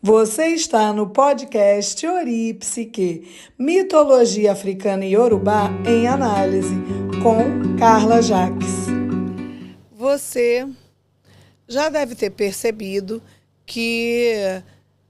Você está no podcast Ori Psique, Mitologia Africana e Yorubá em Análise, com Carla Jacques. Você já deve ter percebido que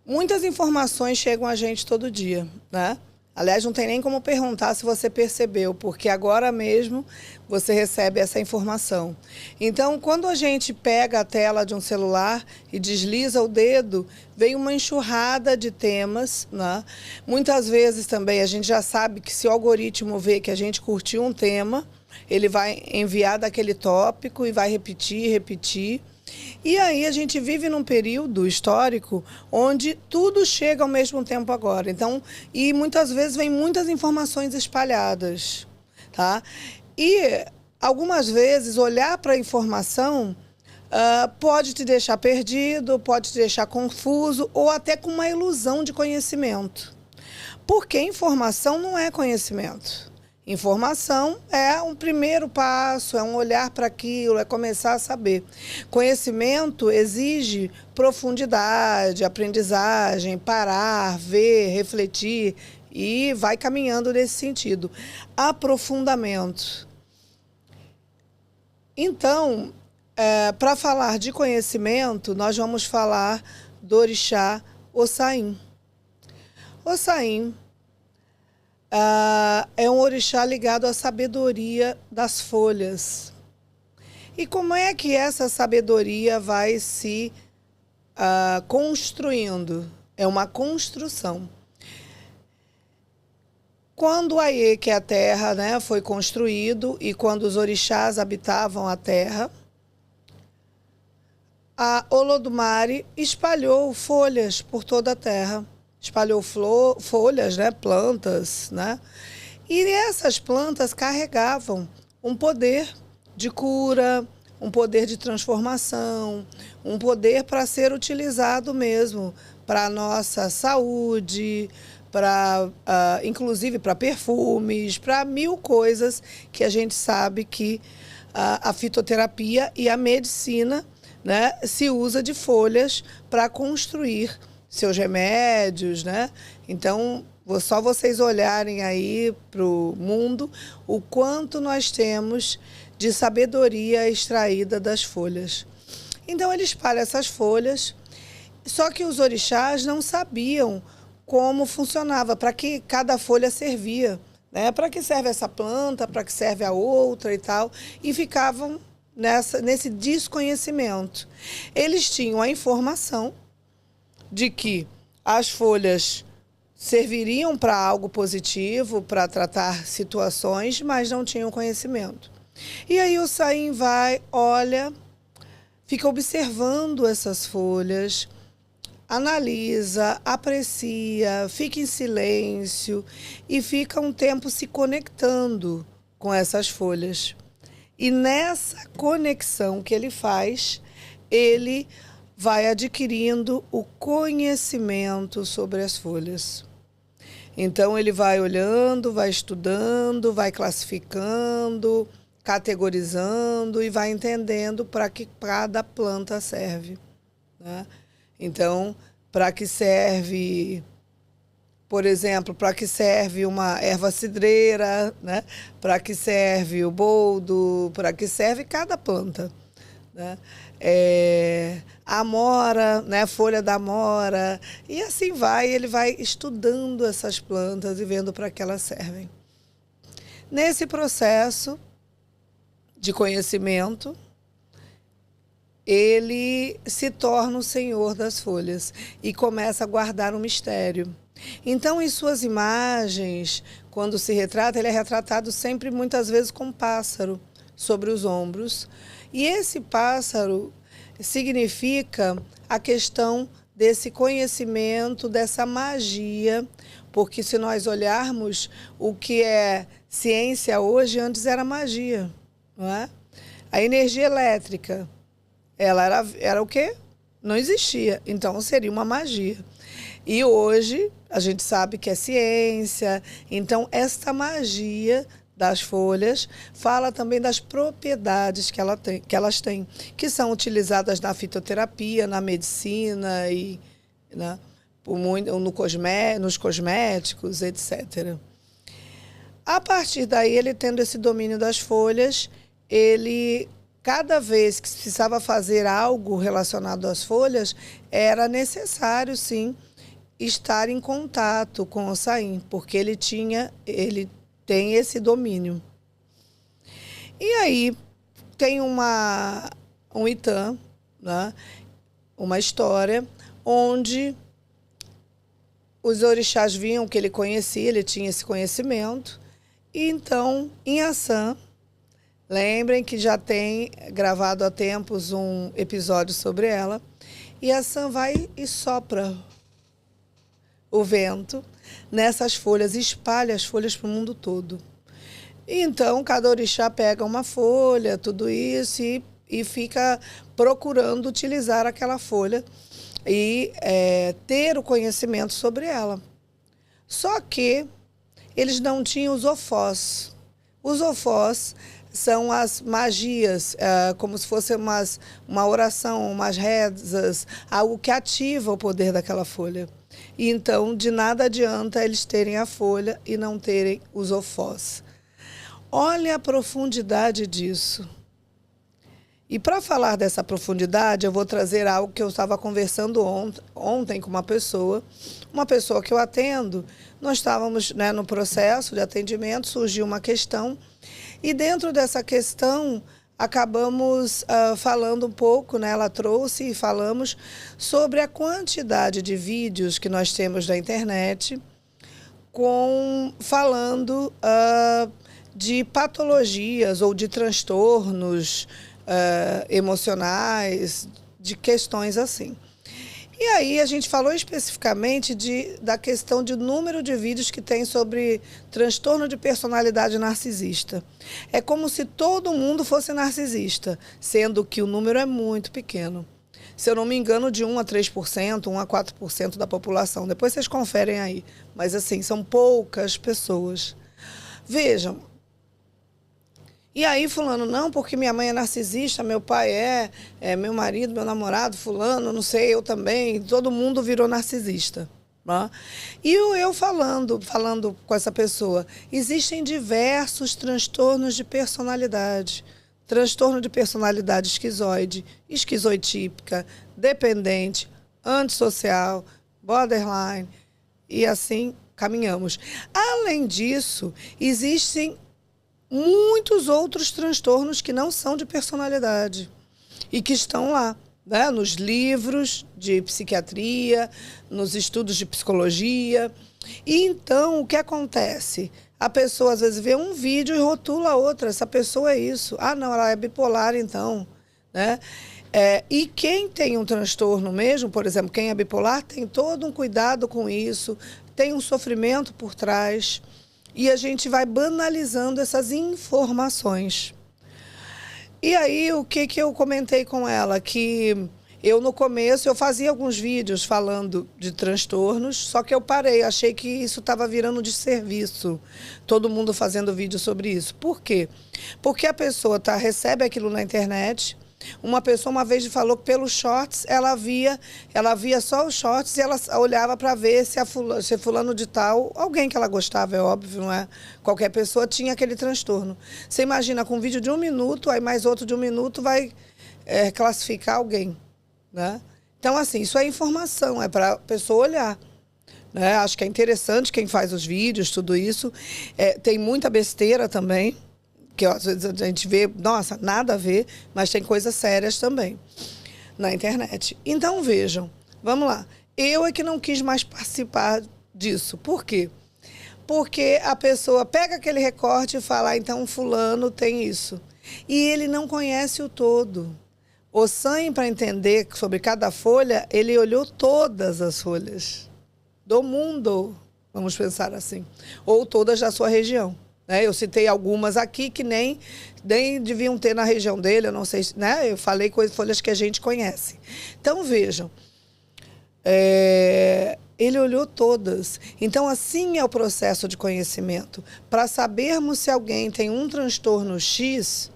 muitas informações chegam a gente todo dia, né? Aliás, não tem nem como perguntar se você percebeu, porque agora mesmo você recebe essa informação. Então, quando a gente pega a tela de um celular e desliza o dedo, vem uma enxurrada de temas, né? Muitas vezes também a gente já sabe que se o algoritmo vê que a gente curtiu um tema, ele vai enviar daquele tópico e vai repetir. E aí a gente vive num período histórico onde tudo chega ao mesmo tempo agora. Então, e muitas vezes vem muitas informações espalhadas, tá? E algumas vezes olhar para a informação pode te deixar perdido, pode te deixar confuso ou até com uma ilusão de conhecimento. Porque informação não é conhecimento. Informação é um primeiro passo, é um olhar para aquilo, é começar a saber. Conhecimento exige profundidade, aprendizagem, parar, ver, refletir e vai caminhando nesse sentido. Aprofundamento. Então, para falar de conhecimento, nós vamos falar do orixá Ossain. Ossain é um orixá ligado à sabedoria das folhas. E como é que essa sabedoria vai se construindo? É uma construção. Quando Aie, que é a terra, né, foi construído e quando os orixás habitavam a terra, a Olodumare espalhou folhas por toda a terra. Espalhou folhas, né, plantas, né? E essas plantas carregavam um poder de cura, um poder de transformação, um poder para ser utilizado mesmo para a nossa saúde, inclusive para perfumes, para mil coisas que a gente sabe que a fitoterapia e a medicina, né, se usa de folhas para construir seus remédios, né? Então, só vocês olharem aí para o mundo o quanto nós temos de sabedoria extraída das folhas. Então, ele espalha essas folhas, só que os orixás não sabiam como funcionava, para que cada folha servia, né? Para que serve essa planta, para que serve a outra e tal, e ficavam nesse desconhecimento. Eles tinham a informação de que as folhas serviriam para algo positivo, para tratar situações, mas não tinham conhecimento. E aí o Sain vai, olha, fica observando essas folhas, analisa, aprecia, fica em silêncio e fica um tempo se conectando com essas folhas. E nessa conexão que ele faz, ele vai adquirindo o conhecimento sobre as folhas. Então, ele vai olhando, vai estudando, vai classificando, categorizando e vai entendendo para que cada planta serve, né? Então, para que serve, por exemplo, para que serve uma erva cidreira, né? Para que serve o boldo, para que serve cada planta, né? A amora, né, folha da amora, e assim vai, ele vai estudando essas plantas e vendo para que elas servem. Nesse processo de conhecimento, ele se torna o senhor das folhas e começa a guardar um mistério. Então, em suas imagens, quando se retrata, ele é retratado sempre, muitas vezes, com um pássaro sobre os ombros. E esse pássaro significa a questão desse conhecimento, dessa magia, porque se nós olharmos o que é ciência hoje, antes era magia, não é? A energia elétrica, ela era o quê? Não existia, então seria uma magia. E hoje a gente sabe que é ciência, então essa magia das folhas fala também das propriedades que elas têm, que são utilizadas na fitoterapia, na medicina e, né, nos cosméticos, etc. A partir daí, ele tendo esse domínio das folhas, ele, cada vez que precisava fazer algo relacionado às folhas, era necessário, sim, estar em contato com o Saim, porque ele tem esse domínio. E aí, tem um Itã, né? Uma história, onde os orixás viam que ele conhecia, ele tinha esse conhecimento. E então, Inhaçã, lembrem que já tem gravado há tempos um episódio sobre ela, Inhaçã vai e sopra o vento nessas folhas, espalha as folhas para o mundo todo. E então, cada orixá pega uma folha, tudo isso, e fica procurando utilizar aquela folha e ter o conhecimento sobre ela. Só que eles não tinham os ofós. Os ofós são as magias, como se fosse uma oração, umas rezas, algo que ativa o poder daquela folha. E então, de nada adianta eles terem a folha e não terem os ofós. Olha a profundidade disso. E para falar dessa profundidade, eu vou trazer algo que eu estava conversando ontem com uma pessoa que eu atendo. Nós estávamos, né, no processo de atendimento, surgiu uma questão, e dentro dessa questão acabamos falando um pouco, né, ela trouxe e falamos sobre a quantidade de vídeos que nós temos na internet falando de patologias ou de transtornos emocionais, de questões assim. E aí a gente falou especificamente da questão de número de vídeos que tem sobre transtorno de personalidade narcisista. É como se todo mundo fosse narcisista, sendo que o número é muito pequeno. Se eu não me engano, de 1 a 3%, 1 a 4% da população. Depois vocês conferem aí. Mas assim, são poucas pessoas. Vejam. E aí fulano, não, porque minha mãe é narcisista, meu pai meu marido, meu namorado, fulano, não sei, eu também, todo mundo virou narcisista. Né? E eu falando com essa pessoa, existem diversos transtornos de personalidade. Transtorno de personalidade esquizoide, esquizoitípica, dependente, antissocial, borderline, e assim caminhamos. Além disso, existem muitos outros transtornos que não são de personalidade e que estão lá, né? Nos livros de psiquiatria, nos estudos de psicologia. E então, o que acontece? A pessoa, às vezes, vê um vídeo e rotula a outra. Essa pessoa é isso. Ah, não, ela é bipolar, então. Né? E quem tem um transtorno mesmo, por exemplo, quem é bipolar, tem todo um cuidado com isso, tem um sofrimento por trás. E a gente vai banalizando essas informações. E aí, o que eu comentei com ela? Que eu, no começo, eu fazia alguns vídeos falando de transtornos, só que eu parei, achei que isso estava virando desserviço. Todo mundo fazendo vídeo sobre isso. Por quê? Porque a pessoa recebe aquilo na internet. Uma pessoa uma vez falou que pelos shorts ela via só os shorts e ela olhava para ver se fulano de tal, alguém que ela gostava, é óbvio, não é? Qualquer pessoa tinha aquele transtorno. Você imagina, com um vídeo de 1 minuto, aí mais outro de 1 minuto vai classificar alguém, né? Então, assim, isso é informação, é para a pessoa olhar. Né? Acho que é interessante quem faz os vídeos, tudo isso. Tem muita besteira também, que às vezes a gente vê, nossa, nada a ver, mas tem coisas sérias também na internet. Então, vejam, vamos lá. Eu é que não quis mais participar disso. Por quê? Porque a pessoa pega aquele recorte e fala, então fulano tem isso. E ele não conhece o todo. O Saim, para entender sobre cada folha, ele olhou todas as folhas do mundo, vamos pensar assim, ou todas da sua região. Eu citei algumas aqui que nem deviam ter na região dele, eu não sei, né? Eu falei folhas que a gente conhece. Então, vejam, ele olhou todas. Então, assim é o processo de conhecimento. Para sabermos se alguém tem um transtorno X,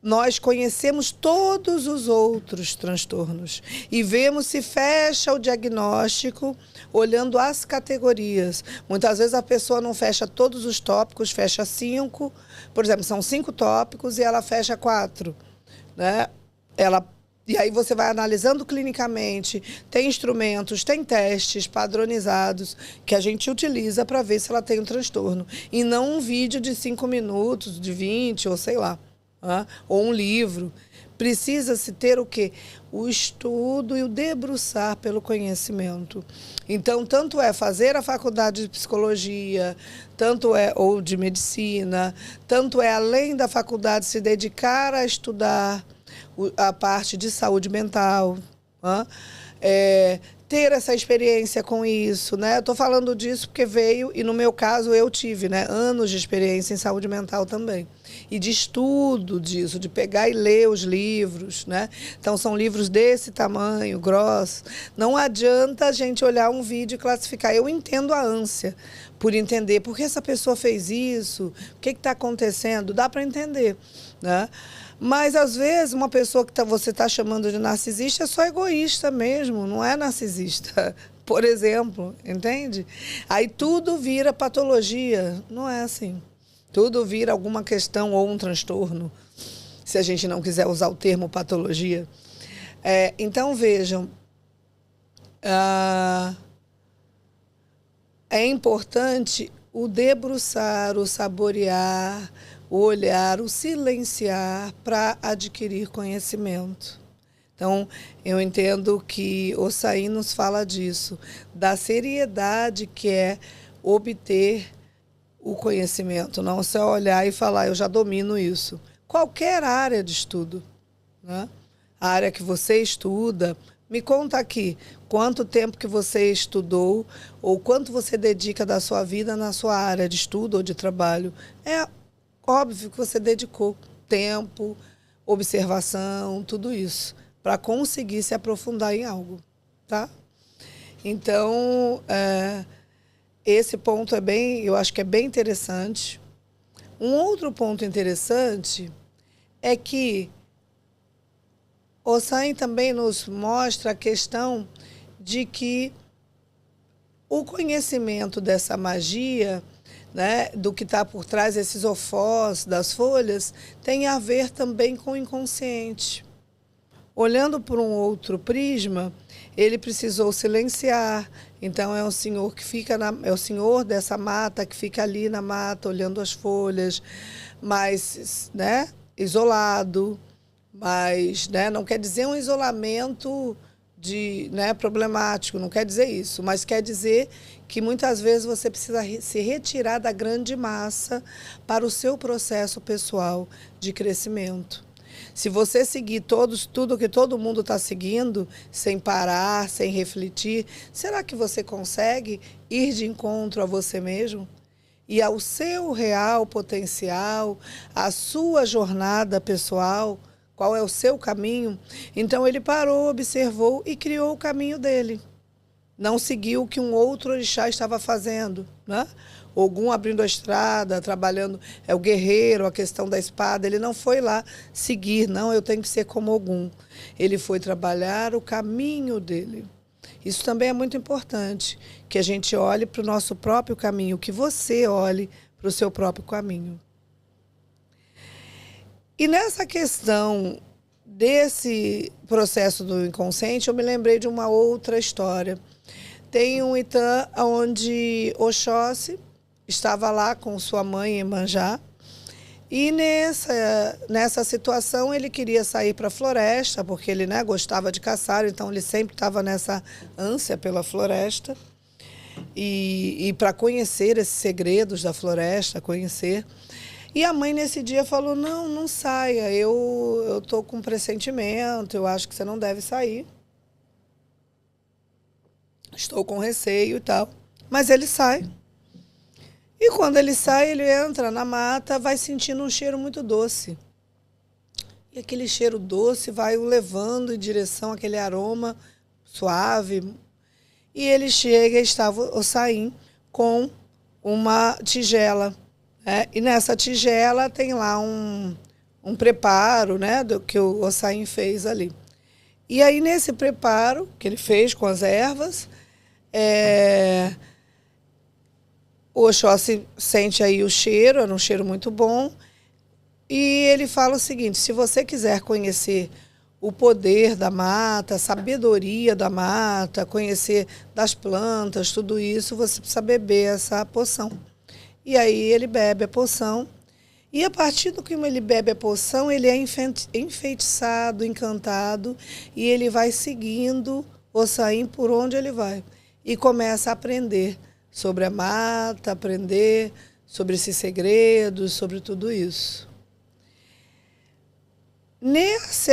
nós conhecemos todos os outros transtornos e vemos se fecha o diagnóstico olhando as categorias. Muitas vezes a pessoa não fecha todos os tópicos, fecha 5, por exemplo, são 5 tópicos e ela fecha 4, né? E aí você vai analisando clinicamente, tem instrumentos, tem testes padronizados que a gente utiliza para ver se ela tem um transtorno. E não um vídeo de 5 minutos, de 20, ou sei lá, ou um livro. Precisa-se ter o quê? O estudo e o debruçar pelo conhecimento. Então, tanto é fazer a faculdade de psicologia, tanto é, ou de medicina, tanto é, além da faculdade, se dedicar a estudar a parte de saúde mental, ter essa experiência com isso, né? Eu estou falando disso porque veio, e no meu caso eu tive, né, anos de experiência em saúde mental também. E de estudo disso, de pegar e ler os livros, né? Então são livros desse tamanho, grossos. Não adianta a gente olhar um vídeo e classificar. Eu entendo a ânsia por entender por que essa pessoa fez isso, o que está acontecendo, dá para entender, né? Mas, às vezes, uma pessoa que você está chamando de narcisista é só egoísta mesmo, não é narcisista, por exemplo, entende? Aí tudo vira patologia, não é assim. Tudo vira alguma questão ou um transtorno, se a gente não quiser usar o termo patologia. Então, vejam, é importante o debruçar, o saborear, o olhar, o silenciar para adquirir conhecimento. Então, eu entendo que Hossain nos fala disso, da seriedade que é obter o conhecimento, não só olhar e falar, eu já domino isso. Qualquer área de estudo, né? A área que você estuda, me conta aqui, quanto tempo que você estudou ou quanto você dedica da sua vida na sua área de estudo ou de trabalho. É óbvio que você dedicou tempo, observação, tudo isso, para conseguir se aprofundar em algo, tá? Então, esse ponto eu acho que é bem interessante. Um outro ponto interessante é que Hossain também nos mostra a questão de que o conhecimento dessa magia, né, do que está por trás desses ofós, das folhas, tem a ver também com o inconsciente. Olhando por um outro prisma, ele precisou silenciar. Então é o senhor que fica é o senhor dessa mata que fica ali na mata olhando as folhas, mas, né, isolado, mas, né, não quer dizer um isolamento problemático, não quer dizer isso, mas quer dizer que muitas vezes você precisa se retirar da grande massa para o seu processo pessoal de crescimento. Se você seguir tudo que todo mundo está seguindo, sem parar, sem refletir, será que você consegue ir de encontro a você mesmo? E ao seu real potencial, à sua jornada pessoal, qual é o seu caminho? Então ele parou, observou e criou o caminho dele. Não seguiu o que um outro orixá estava fazendo, né? Ogum abrindo a estrada, trabalhando, é o guerreiro, a questão da espada. Ele não foi lá seguir, não, eu tenho que ser como Ogum. Ele foi trabalhar o caminho dele. Isso também é muito importante, que a gente olhe para o nosso próprio caminho, que você olhe para o seu próprio caminho. E nessa questão desse processo do inconsciente, eu me lembrei de uma outra história. Tem um Itã onde Oxóssi estava lá com sua mãe Iemanjá, e nessa situação ele queria sair para a floresta, porque ele, né, gostava de caçar, então ele sempre estava nessa ânsia pela floresta, e para conhecer esses segredos da floresta, conhecer. E a mãe nesse dia falou, não saia, eu estou com um pressentimento, eu acho que você não deve sair. Estou com receio e tal. Mas ele sai. E quando ele sai, ele entra na mata, vai sentindo um cheiro muito doce. E aquele cheiro doce vai o levando em direção àquele aroma suave. E ele chega e estava Hossain com uma tigela. E nessa tigela tem lá um preparo, né, do que o Hossain fez ali. E aí, nesse preparo que ele fez com as ervas, o Oxóssi sente aí o cheiro, era um cheiro muito bom, e ele fala o seguinte: se você quiser conhecer o poder da mata, a sabedoria da mata, conhecer das plantas, tudo isso, você precisa beber essa poção. E aí ele bebe a poção, e a partir do que ele bebe a poção, ele é enfeitiçado, encantado, e ele vai seguindo Hossain por onde ele vai. E começa a aprender sobre a mata, aprender sobre esses segredos, sobre tudo isso. Nesse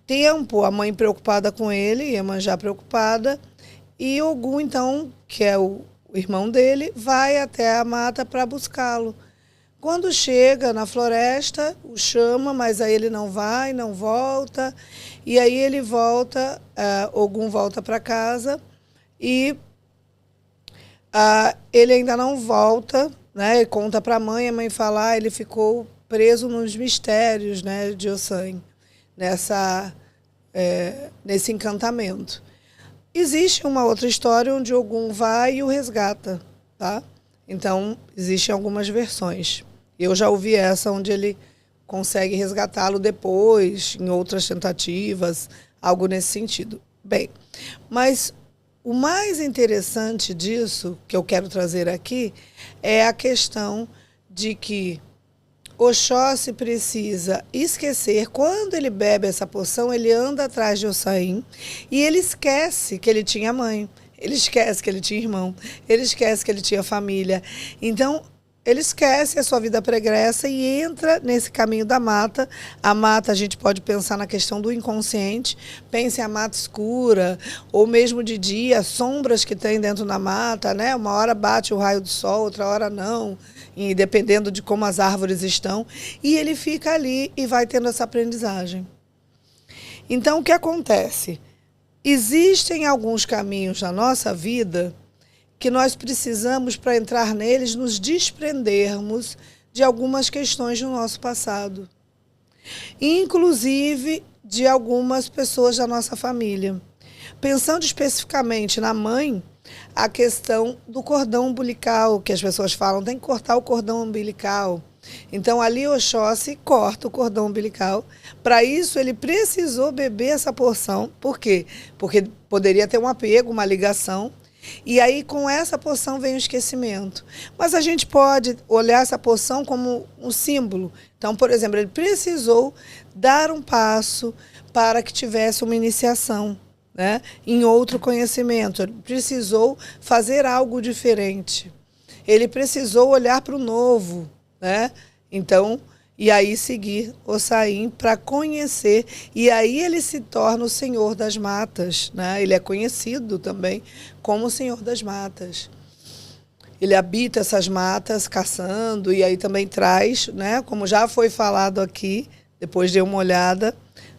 tempo, a mãe preocupada com ele, Iemanjá preocupada, e Ogum, então, que é o irmão dele, vai até a mata para buscá-lo. Quando chega na floresta, o chama, mas aí ele não vai, não volta. E aí ele volta, Ogum volta para casa e ele ainda não volta, né? Ele conta para a mãe fala, ele ficou preso nos mistérios, né, de Hossain, nesse encantamento. Existe uma outra história onde Ogum vai e o resgata, tá? Então, existem algumas versões. Eu já ouvi essa onde ele consegue resgatá-lo depois, em outras tentativas, algo nesse sentido. Bem, mas o mais interessante disso, que eu quero trazer aqui, é a questão de que Oxóssi precisa esquecer, quando ele bebe essa poção, ele anda atrás de Hossain e ele esquece que ele tinha mãe, ele esquece que ele tinha irmão, ele esquece que ele tinha família. Então, ele esquece a sua vida pregressa e entra nesse caminho da mata. A mata, a gente pode pensar na questão do inconsciente, pense a mata escura, ou mesmo de dia, sombras que tem dentro da mata, né? Uma hora bate o raio do sol, outra hora não, e dependendo de como as árvores estão. E ele fica ali e vai tendo essa aprendizagem. Então, o que acontece? Existem alguns caminhos na nossa vida que nós precisamos, para entrar neles, nos desprendermos de algumas questões do nosso passado, inclusive de algumas pessoas da nossa família. Pensando especificamente na mãe, a questão do cordão umbilical, que as pessoas falam, tem que cortar o cordão umbilical. Então, ali Oxóssi corta o cordão umbilical. Para isso, ele precisou beber essa porção. Por quê? Porque poderia ter um apego, uma ligação. E aí, com essa poção, vem o esquecimento. Mas a gente pode olhar essa poção como um símbolo. Então, por exemplo, ele precisou dar um passo para que tivesse uma iniciação, né, em outro conhecimento. Ele precisou fazer algo diferente. Ele precisou olhar para o novo, né? Então, e aí seguir Hossain para conhecer. E aí ele se torna o Senhor das Matas, né? Ele é conhecido também como o Senhor das Matas. Ele habita essas matas caçando e aí também traz, né? Como já foi falado aqui, depois dei uma olhada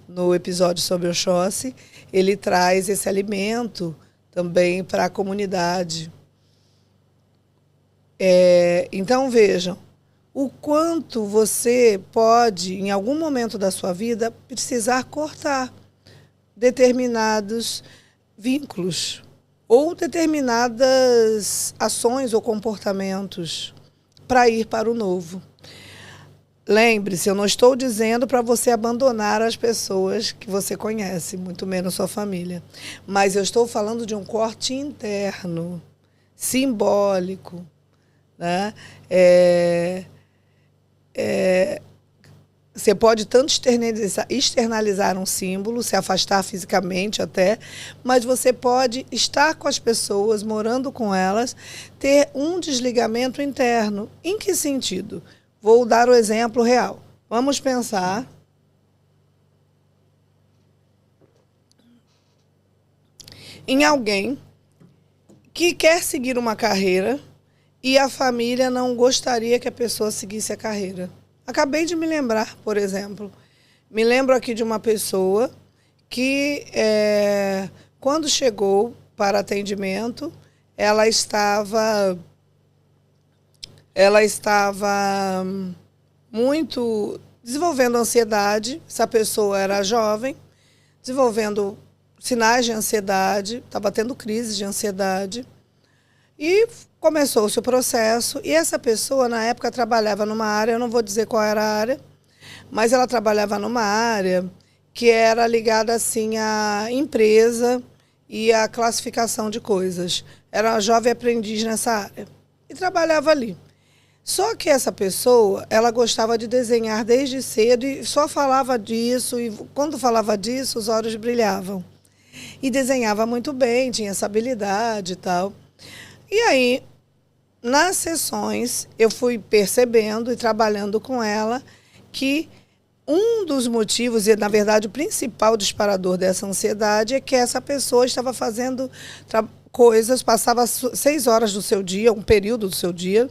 no episódio sobre Oxóssi, ele traz esse alimento também para a comunidade. Então, vejam, o quanto você pode, em algum momento da sua vida, precisar cortar determinados vínculos ou determinadas ações ou comportamentos para ir para o novo. Lembre-se, eu não estou dizendo para você abandonar as pessoas que você conhece, muito menos sua família. Mas eu estou falando de um corte interno, simbólico, né? Você pode tanto externalizar um símbolo, se afastar fisicamente até, mas você pode estar com as pessoas, morando com elas, ter um desligamento interno. Em que sentido? Vou dar o exemplo real. Vamos pensar em alguém que quer seguir uma carreira e a família não gostaria que a pessoa seguisse a carreira. Acabei de me lembrar, por exemplo. Me lembro aqui de uma pessoa que, quando chegou para atendimento, ela estava muito desenvolvendo ansiedade. Essa pessoa era jovem, desenvolvendo sinais de ansiedade, estava tendo crise de ansiedade. E começou-se o processo. E essa pessoa, na época, trabalhava numa área, eu não vou dizer qual era a área, mas ela trabalhava numa área que era ligada assim à empresa e à classificação de coisas. Era uma jovem aprendiz nessa área e trabalhava ali. Só que essa pessoa, ela gostava de desenhar desde cedo e só falava disso, e quando falava disso, os olhos brilhavam. E desenhava muito bem, tinha essa habilidade e tal. E aí, nas sessões, eu fui percebendo e trabalhando com ela que um dos motivos, e na verdade o principal disparador dessa ansiedade, é que essa pessoa estava fazendo coisas, passava 6 horas do seu dia, um período do seu dia,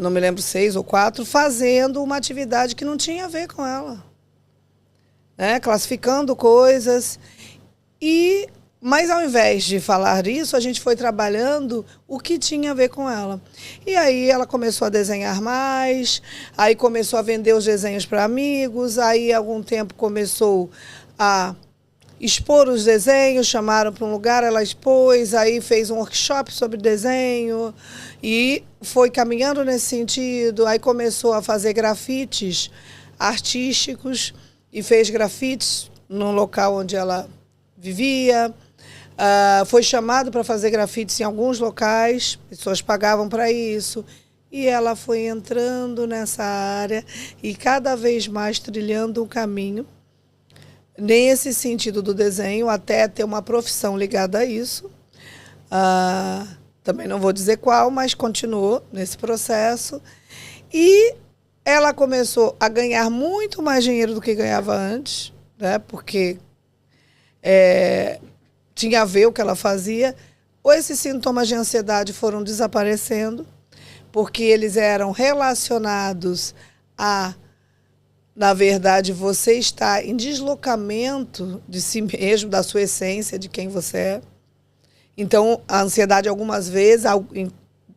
não me lembro, 6 ou 4, fazendo uma atividade que não tinha a ver com ela. Classificando coisas. Mas ao invés de falar isso, a gente foi trabalhando o que tinha a ver com ela. E aí ela começou a desenhar mais, aí começou a vender os desenhos para amigos, aí algum tempo começou a expor os desenhos, chamaram para um lugar, ela expôs, aí fez um workshop sobre desenho e foi caminhando nesse sentido. Aí começou a fazer grafites artísticos e fez grafites no local onde ela vivia. Foi chamado para fazer grafites em alguns locais, pessoas pagavam para isso, e ela foi entrando nessa área e cada vez mais trilhando um caminho nesse sentido do desenho, até ter uma profissão ligada a isso. Também não vou dizer qual, mas continuou nesse processo. E ela começou a ganhar muito mais dinheiro do que ganhava antes, né? Porque tinha a ver o que ela fazia. Ou esses sintomas de ansiedade foram desaparecendo, porque eles eram relacionados a, na verdade, você estar em deslocamento de si mesmo, da sua essência, de quem você é. Então, a ansiedade, algumas vezes,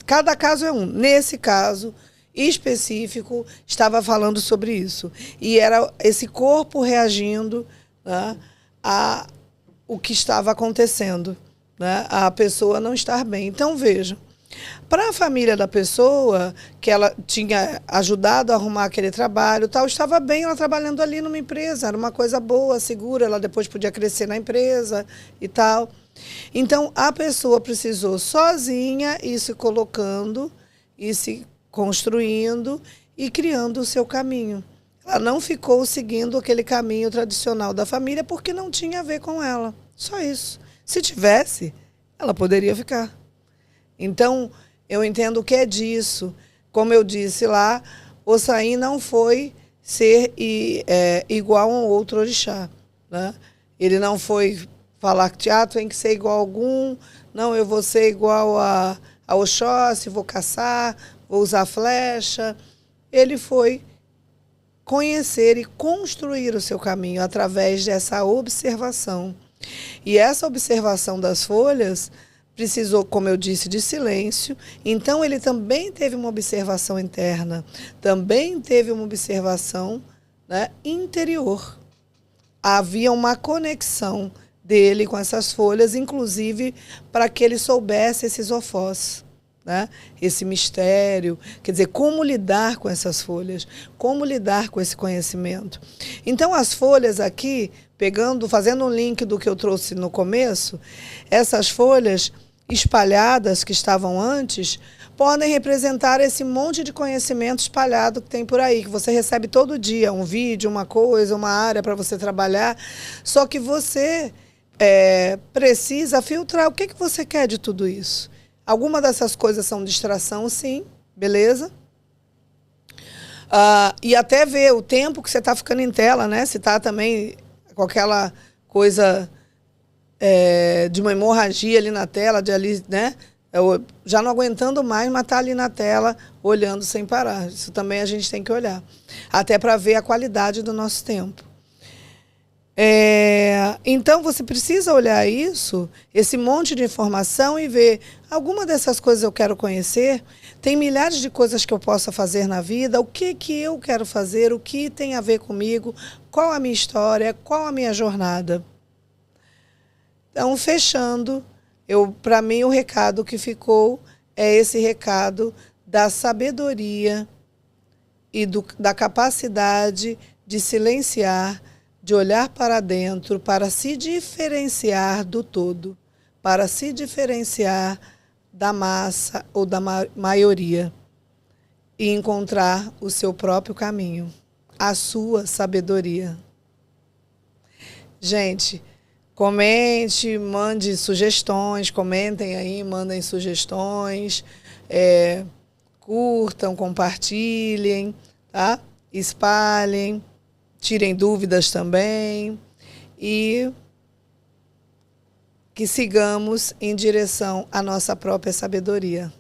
cada caso é um. Nesse caso específico, estava falando sobre isso. E era esse corpo reagindo, né, a o que estava acontecendo, né? A pessoa não estar bem. Então, vejam, para a família da pessoa, que ela tinha ajudado a arrumar aquele trabalho, tal, estava bem ela trabalhando ali numa empresa, era uma coisa boa, segura, ela depois podia crescer na empresa e tal. Então, a pessoa precisou sozinha ir se colocando, ir se construindo e criando o seu caminho. Ela não ficou seguindo aquele caminho tradicional da família porque não tinha a ver com ela. Só isso. Se tivesse, ela poderia ficar. Então, eu entendo que é disso. Como eu disse lá, Ossain não foi ser igual a um outro orixá, né? Ele não foi falar que teatro tem que ser igual a algum, não, eu vou ser igual a Oxóssi, vou caçar, vou usar flecha. Ele foi conhecer e construir o seu caminho através dessa observação. E essa observação das folhas precisou, como eu disse, de silêncio. Então, ele também teve uma observação interna, também teve uma observação, né, interior. Havia uma conexão dele com essas folhas, inclusive para que ele soubesse esses ofós. Né? Esse mistério, quer dizer, como lidar com essas folhas, como lidar com esse conhecimento. Então, as folhas aqui, fazendo um link do que eu trouxe no começo, essas folhas espalhadas que estavam antes, podem representar esse monte de conhecimento espalhado que tem por aí, que você recebe todo dia, um vídeo, uma coisa, uma área para você trabalhar, só que você precisa filtrar o que você quer de tudo isso. Algumas dessas coisas são distração, sim, beleza? E até ver o tempo que você está ficando em tela, né? Se está também com aquela coisa de uma hemorragia ali na tela, né? Já não aguentando mais, mas está ali na tela, olhando sem parar. Isso também a gente tem que olhar. Até para ver a qualidade do nosso tempo. Então você precisa olhar isso, esse monte de informação e ver alguma dessas coisas eu quero conhecer. Tem milhares de coisas que eu possa fazer na vida. O que eu quero fazer? O que tem a ver comigo? Qual a minha história? Qual a minha jornada? Então, fechando, para mim o recado que ficou é esse recado da sabedoria e da capacidade de silenciar, de olhar para dentro, para se diferenciar do todo, para se diferenciar da massa ou da maioria e encontrar o seu próprio caminho, a sua sabedoria. Gente, comente, mande sugestões, comentem aí, mandem sugestões, curtam, compartilhem, tá? Espalhem, tirem dúvidas também e que sigamos em direção à nossa própria sabedoria.